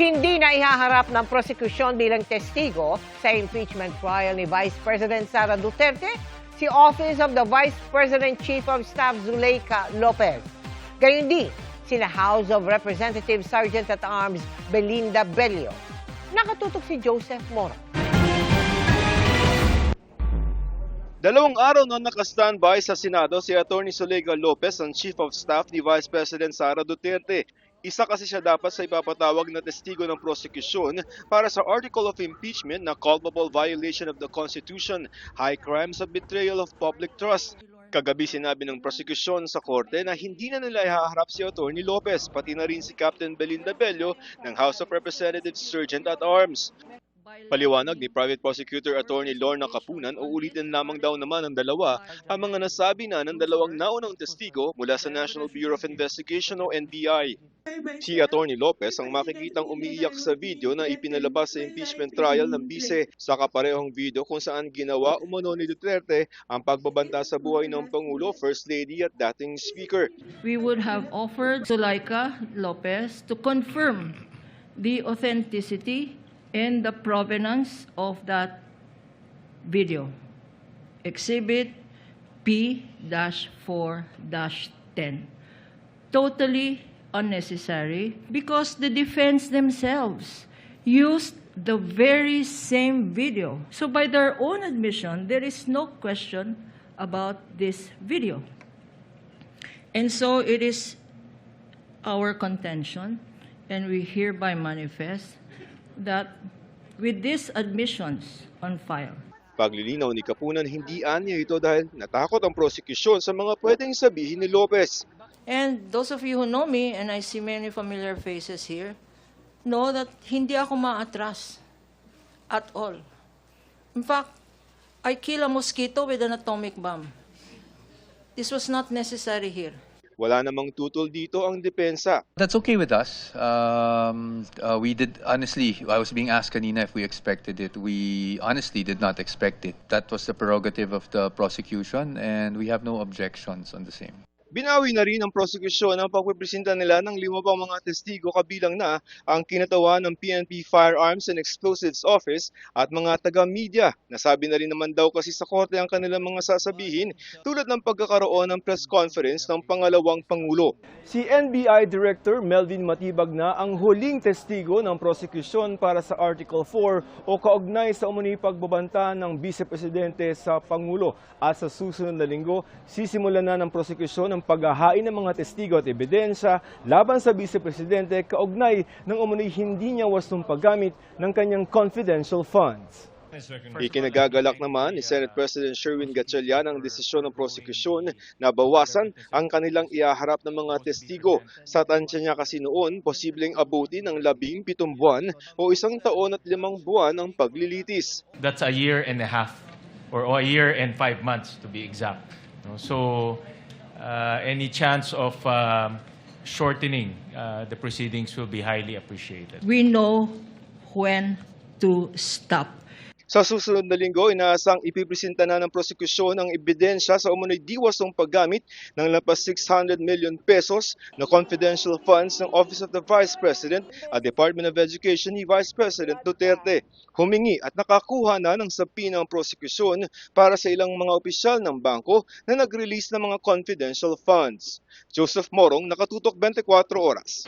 Hindi na ihaharap ng prosekusyon bilang testigo sa impeachment trial ni Vice President Sara Duterte si Office of the Vice President Chief of Staff Zuleika Lopez. Gayun din, sina House of Representatives Sergeant-at-Arms Belinda Bello. Nakatutok si Joseph Moro. 2 araw na naka-standby sa Senado si Atty. Zuleika Lopez, ang Chief of Staff ni Vice President Sara Duterte. Isa kasi siya dapat sa ipapatawag na testigo ng prosekusyon para sa Article of Impeachment na culpable violation of the Constitution, high crimes of betrayal of public trust. Kagabi sinabi ng prosekusyon sa korte na hindi na nila ihaharap si Atty. Lopez, pati na rin si Captain Belinda Bello ng House of Representatives Sergeant-at-Arms. Paliwanag ni Private Prosecutor Attorney Lorna Capunan, uulitin lamang daw naman ng dalawa ang mga nasabi na ng dalawang naunang testigo mula sa National Bureau of Investigation o NBI. Si Atty. Lopez ang makikitang umiiyak sa video na ipinalabas sa impeachment trial ng bise sa kaparehong video kung saan ginawa umano ni Duterte ang pagbabanta sa buhay ng Pangulo, First Lady at dating Speaker. We would have offered Zuleika Lopez to confirm the authenticity and the provenance of that video. Exhibit P-4-10. Totally unnecessary because the defense themselves used the very same video. So by their own admission, there is no question about this video. And so it is our contention, and we hereby manifest that with these admissions on file. Paglilinaw ni Capunan, hindi anya ito dahil natakot ang prosekusyon sa mga pwedeng sabihin ni Lopez. And those of you who know me, and I see many familiar faces here, know that hindi ako maatras at all. In fact, I kill a mosquito with an atomic bomb. This was not necessary here. Wala namang tutol dito ang depensa. That's okay with us. We did, honestly, I was being asked kanina if we expected it. We honestly did not expect it. That was the prerogative of the prosecution and we have no objections on the same. Binawi na rin ng prosekusyon ang pagpipresenta nila ng 5 pang mga testigo kabilang na ang kinatawan ng PNP Firearms and Explosives Office at mga taga-media. Nasabi na rin naman daw kasi sa korte ang kanilang mga sasabihin tulad ng pagkakaroon ng press conference ng pangalawang Pangulo. Si NBI Director Melvin Matibag na ang huling testigo ng prosekusyon para sa Article 4 o kaugnay sa umano'y pagbabanta ng Vice Presidente sa Pangulo. At sa susunod na linggo, sisimulan na ng prosekusyon ang paghahain ng mga testigo at ebidensya laban sa Vice Presidente kaugnay ng umano'y hindi niya wastong paggamit ng kanyang confidential funds. Ikinagagalak naman ni Senate President Sherwin Gatchalian ang desisyon ng prosekusyon na bawasan ang kanilang ihaharap ng mga testigo. Sa tansya niya kasi noon, posibleng abutin ng 17 buwan o 1 taon at 5 buwan ang paglilitis. That's a year and a half or a year and 5 months to be exact. So any chance of shortening the proceedings will be highly appreciated. We know when to stop. Sa susunod na linggo, inaasang ipipresenta na ng prosekusyon ang ebidensya sa umano'y di wastong paggamit ng lampas 600 million pesos na confidential funds ng Office of the Vice President at Department of Education ni Vice President Duterte. Humingi at nakakuha na ng sapi ng prosekusyon para sa ilang mga opisyal ng bangko na nag-release ng mga confidential funds. Joseph Morong, Nakatutok 24 Oras.